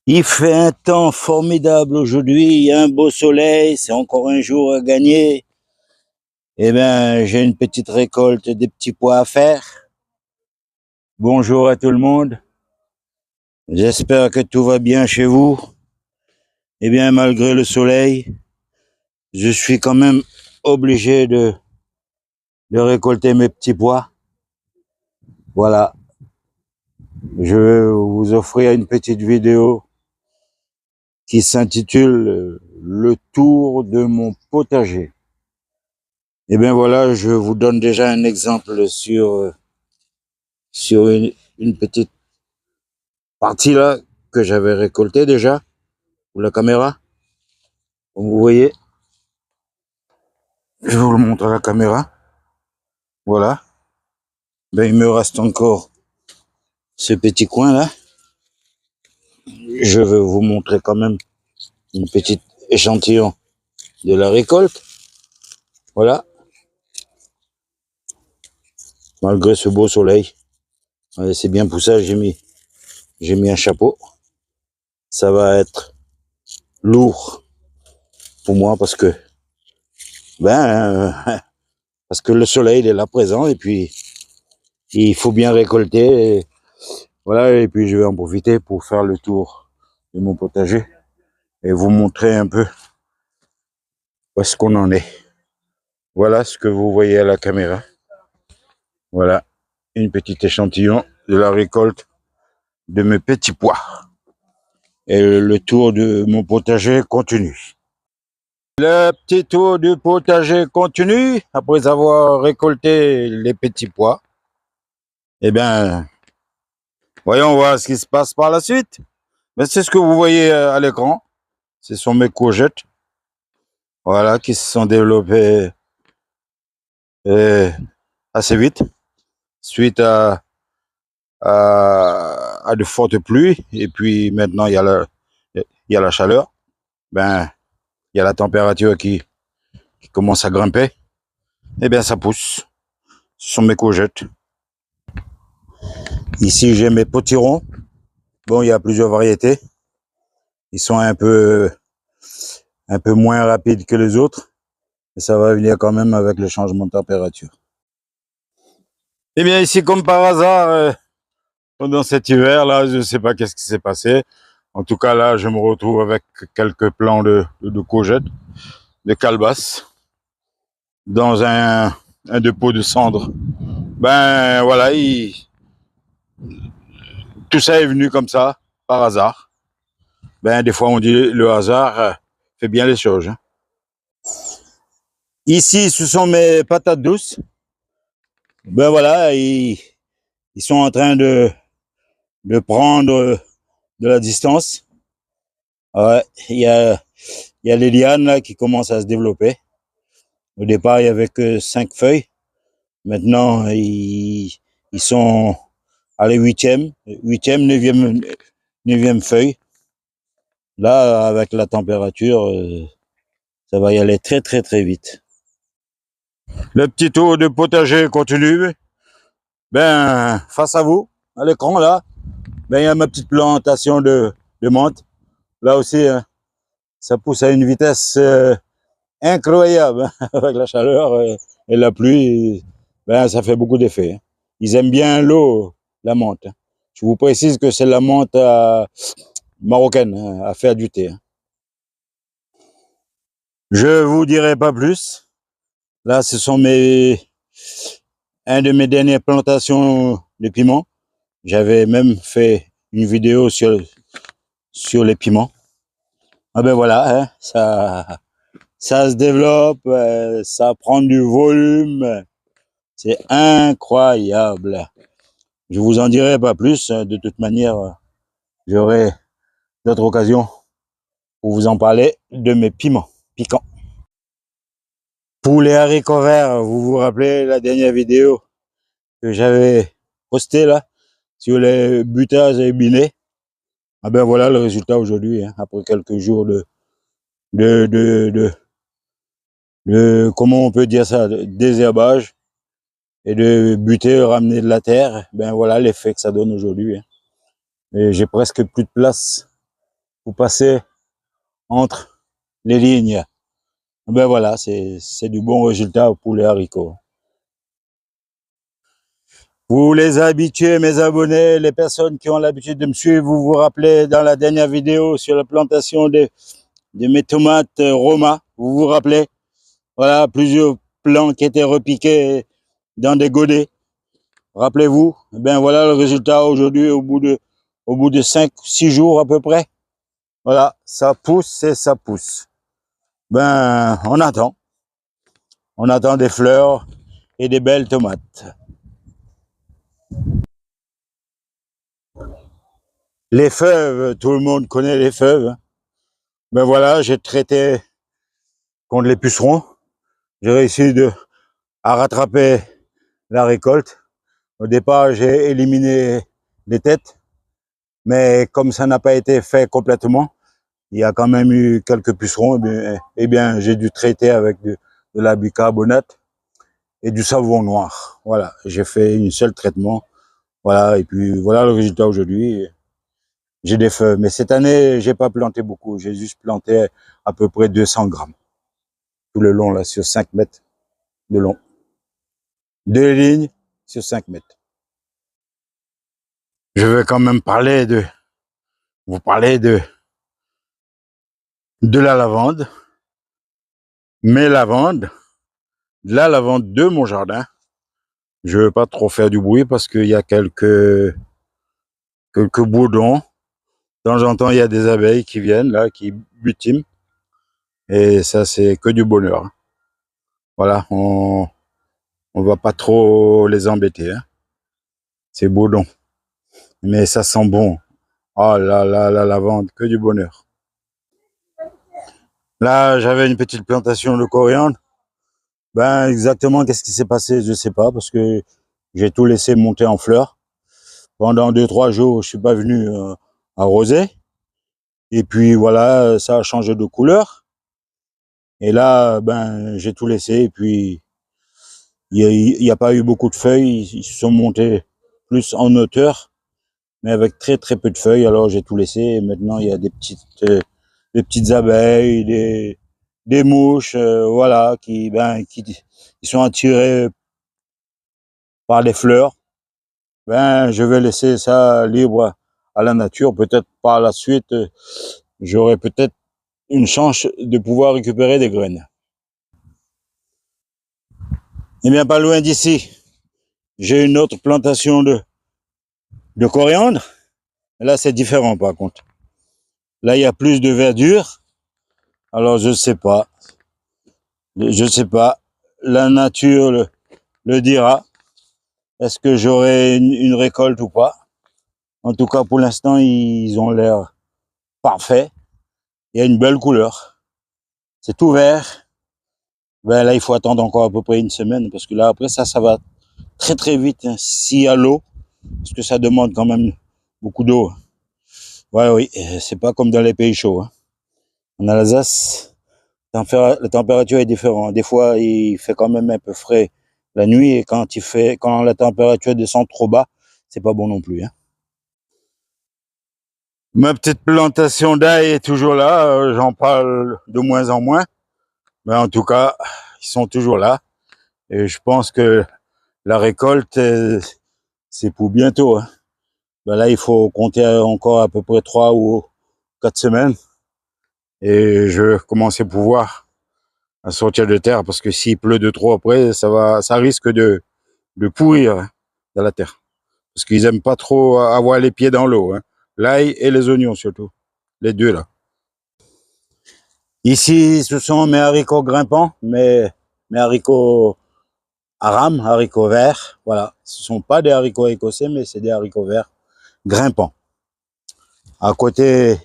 Il fait un temps formidable aujourd'hui, il y a un beau soleil, c'est encore un jour à gagner. Eh bien, j'ai une petite récolte des petits pois à faire. Bonjour à tout le monde. J'espère que tout va bien chez vous. Eh bien, malgré le soleil, je suis quand même obligé de récolter mes petits pois. Voilà. Je vais vous offrir une petite vidéo qui s'intitule Le tour de mon potager. Eh bien voilà, je vous donne déjà un exemple sur une petite partie là que j'avais récoltée déjà pour la caméra. Comme vous voyez, je vous le montre à la caméra. Voilà. Ben, il me reste encore ce petit coin là. Je vais vous montrer quand même une petite échantillon de la récolte. Voilà. Malgré ce beau soleil. C'est bien pour ça, j'ai mis un chapeau. Ça va être lourd pour moi parce que, parce que le soleil il est là présent et puis il faut bien récolter. Voilà, et puis je vais en profiter pour faire le tour de mon potager et vous montrer un peu où est-ce qu'on en est. Voilà ce que vous voyez à la caméra. Voilà, une petite échantillon de la récolte de mes petits pois. Et le tour de mon potager continue. Le petit tour du potager continue après avoir récolté les petits pois. Eh bien, voyons voir ce qui se passe par la suite. Mais c'est ce que vous voyez à l'écran. Ce sont mes courgettes. Voilà, qui se sont développées assez vite suite à de fortes pluies. Et puis maintenant, il y a la chaleur. Ben, il y a la température qui commence à grimper. Eh bien, ça pousse. Ce sont mes courgettes. Ici, j'ai mes potirons. Bon, il y a plusieurs variétés. Ils sont un peu moins rapides que les autres. Et ça va venir quand même avec le changement de température. Eh bien, ici, comme par hasard, pendant cet hiver-là, je ne sais pas qu'est-ce qui s'est passé. En tout cas, là, je me retrouve avec quelques plants de courgettes, de calebasse, dans un dépôt de cendres. Ben voilà, tout ça est venu comme ça, par hasard. Ben des fois, on dit le hasard fait bien les choses. Hein. Ici, ce sont mes patates douces. Ben voilà, ils sont en train de prendre de la distance. Ouais, il y a les lianes là, qui commencent à se développer. Au départ, il y avait que 5 feuilles. Maintenant, ils sont à la huitième, neuvième feuille. Là, avec la température, ça va y aller très très très vite. Le petit tour de potager continue. Ben, face à vous, à l'écran là, ben il y a ma petite plantation de menthe. Là aussi, ça pousse à une vitesse incroyable avec la chaleur et la pluie. Ben, ça fait beaucoup d'effet. Hein. Ils aiment bien l'eau, la menthe. Hein. Je vous précise que c'est la menthe marocaine hein, à faire du thé. Hein. Je vous dirai pas plus. Là, ce sont un de mes dernières plantations de piments. J'avais même fait une vidéo sur les piments. Ah ben voilà, hein, ça se développe, ça prend du volume. C'est incroyable. Je vous en dirai pas plus. De toute manière, j'aurai d'autres occasions pour vous en parler de mes piments piquants. Pour les haricots verts, vous vous rappelez la dernière vidéo que j'avais postée là sur les butages et binés. Ah ben voilà le résultat aujourd'hui, hein, après quelques jours de, de, de, comment on peut dire ça, de désherbage et de buter, ramener de la terre. Ben voilà l'effet que ça donne aujourd'hui. Hein. Et j'ai presque plus de place vous passez entre les lignes. Ben voilà, c'est du bon résultat pour les haricots. Vous les habitués, mes abonnés, les personnes qui ont l'habitude de me suivre, vous vous rappelez dans la dernière vidéo sur la plantation de mes tomates Roma, vous vous rappelez? Voilà, plusieurs plants qui étaient repiqués dans des godets. Rappelez-vous, ben voilà le résultat aujourd'hui au bout de 5-6 jours à peu près. Voilà, ça pousse et ça pousse. Ben, on attend. On attend des fleurs et des belles tomates. Les fèves, tout le monde connaît les fèves. Ben voilà, j'ai traité contre les pucerons. J'ai réussi à rattraper la récolte. Au départ, j'ai éliminé les têtes, mais comme ça n'a pas été fait complètement, il y a quand même eu quelques pucerons. Eh bien j'ai dû traiter avec de la bicarbonate et du savon noir. Voilà, j'ai fait un seul traitement. Voilà, et puis voilà le résultat aujourd'hui. J'ai des feuilles, mais cette année, j'ai pas planté beaucoup. J'ai juste planté à peu près 200 grammes. Tout le long, là, sur 5 mètres de long. 2 lignes sur 5 mètres. Je vais quand même vous parler de la lavande. Mes lavandes, la lavande de mon jardin. Je veux pas trop faire du bruit parce qu'il y a quelques bourdons. De temps en temps, il y a des abeilles qui viennent, là, qui butiment. Et ça, c'est que du bonheur. Voilà, on va pas trop les embêter. Hein. C'est bourdon. Mais ça sent bon. Oh là là, la lavande, que du bonheur. Là, j'avais une petite plantation de coriandre. Ben, exactement, qu'est-ce qui s'est passé, je sais pas, parce que j'ai tout laissé monter en fleurs. Pendant 2-3 jours, je suis pas venu arroser. Et puis voilà, ça a changé de couleur. Et là, ben, j'ai tout laissé. Et puis, il n'y a pas eu beaucoup de feuilles. Ils se sont montés plus en hauteur, mais avec très très peu de feuilles. Alors j'ai tout laissé. Et maintenant, il y a des petites abeilles, des mouches, voilà, qui sont attirées par les fleurs. Ben, je vais laisser ça libre à la nature. Peut-être par la suite, j'aurai peut-être une chance de pouvoir récupérer des graines. Eh bien, pas loin d'ici, j'ai une autre plantation de coriandre. Là, c'est différent par contre. Là, il y a plus de verdure. Alors, je sais pas. Je sais pas. La nature le dira. Est-ce que j'aurai une récolte ou pas? En tout cas, pour l'instant, ils ont l'air parfaits. Il y a une belle couleur. C'est tout vert. Ben là, il faut attendre encore à peu près une semaine parce que là, après ça va très très vite. Hein, s'il y a l'eau, parce que ça demande quand même beaucoup d'eau. Ouais, oui, c'est pas comme dans les pays chauds. Hein. En Alsace, la température est différente. Des fois, il fait quand même un peu frais la nuit et quand la température descend trop bas, c'est pas bon non plus. Hein. Ma petite plantation d'ail est toujours là. J'en parle de moins en moins, mais en tout cas, ils sont toujours là. Et je pense que la récolte, c'est pour bientôt. Hein. Ben là, il faut compter encore à peu près 3 ou 4 semaines. Et je vais commencer à pouvoir sortir de terre parce que s'il pleut de trop après, ça risque de pourrir hein, dans la terre. Parce qu'ils aiment pas trop avoir les pieds dans l'eau. Hein. L'ail et les oignons surtout. Les deux là. Ici, ce sont mes haricots grimpants, mes haricots aram, haricots verts. Voilà. Ce sont pas des haricots écossais, mais c'est des haricots verts grimpants. À côté,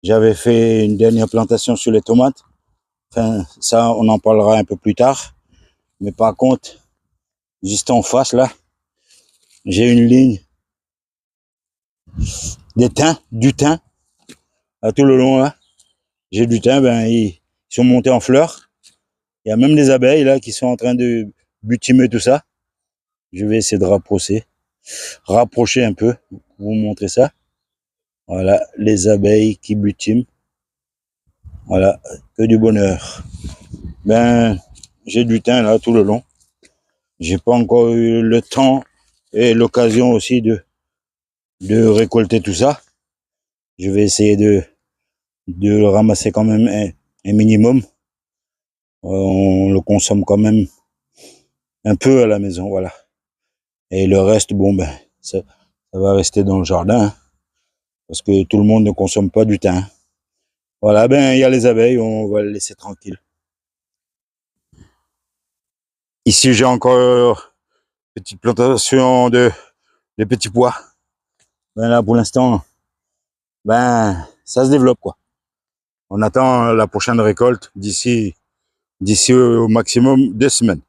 j'avais fait une dernière plantation sur les tomates. Enfin, ça, on en parlera un peu plus tard. Mais par contre, juste en face, là, j'ai une ligne du thym, à tout le long, là. J'ai du thym, ben, ils sont montés en fleurs. Il y a même des abeilles, là, qui sont en train de butimer tout ça. Je vais essayer de rapprocher un peu, pour vous montrer ça. Voilà, les abeilles qui butinent. Voilà, que du bonheur. Ben, j'ai du thym là tout le long. J'ai pas encore eu le temps et l'occasion aussi de récolter tout ça. Je vais essayer de le ramasser quand même un minimum. On le consomme quand même un peu à la maison, voilà. Et le reste, bon ben, ça va rester dans le jardin, hein, parce que tout le monde ne consomme pas du thym. Voilà, ben il y a les abeilles, on va les laisser tranquilles. Ici, j'ai encore une petite plantation de petits pois. Ben là, pour l'instant, ben ça se développe quoi. On attend la prochaine récolte d'ici au maximum 2 semaines.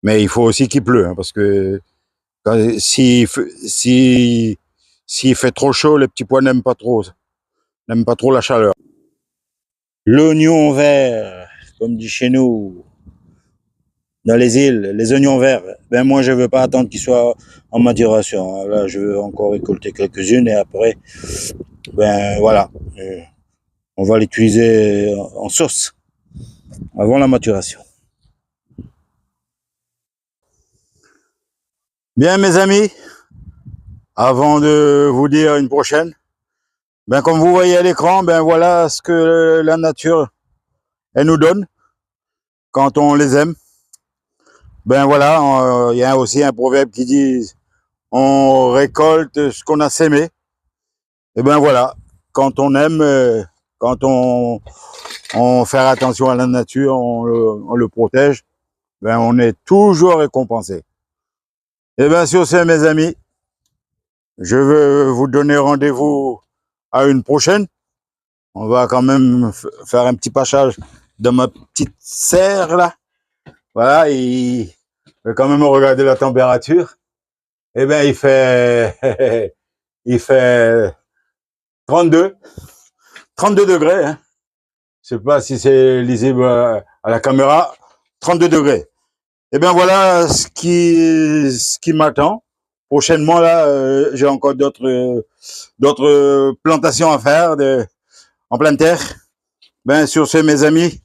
Mais il faut aussi qu'il pleut, hein, parce que s'il fait trop chaud, les petits pois n'aiment pas trop la chaleur. L'oignon vert, comme dit chez nous, dans les îles, les oignons verts. Ben moi, je veux pas attendre qu'ils soient en maturation. Là, je veux encore récolter quelques-unes et après, ben voilà, on va l'utiliser en sauce avant la maturation. Bien, mes amis, avant de vous dire une prochaine, ben comme vous voyez à l'écran, ben voilà ce que la nature elle nous donne quand on les aime. Ben voilà, il y a aussi un proverbe qui dit on récolte ce qu'on a sémé. Et ben voilà, quand on aime, quand on fait attention à la nature, on le protège, ben on est toujours récompensé. Et bien sur ce, mes amis, je veux vous donner rendez-vous à une prochaine. On va quand même faire un petit passage dans ma petite serre là. Voilà, il va quand même regarder la température. Eh bien, il fait 32 degrés. Hein. Je sais pas si c'est lisible à la caméra. 32 degrés. Eh bien, voilà ce qui m'attend. Prochainement, là, j'ai encore d'autres plantations à faire en pleine terre. Ben, sur ce, mes amis,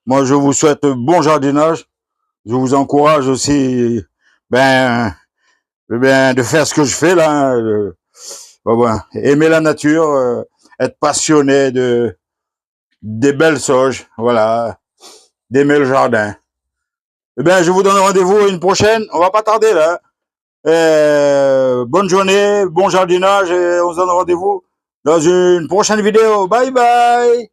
moi, je vous souhaite bon jardinage. Je vous encourage aussi, de faire ce que je fais là. Aimer la nature, être passionné des belles sauges, voilà, d'aimer le jardin. Eh bien, je vous donne rendez-vous à une prochaine. On va pas tarder là. Bonne journée, bon jardinage et on se donne rendez-vous dans une prochaine vidéo. Bye bye.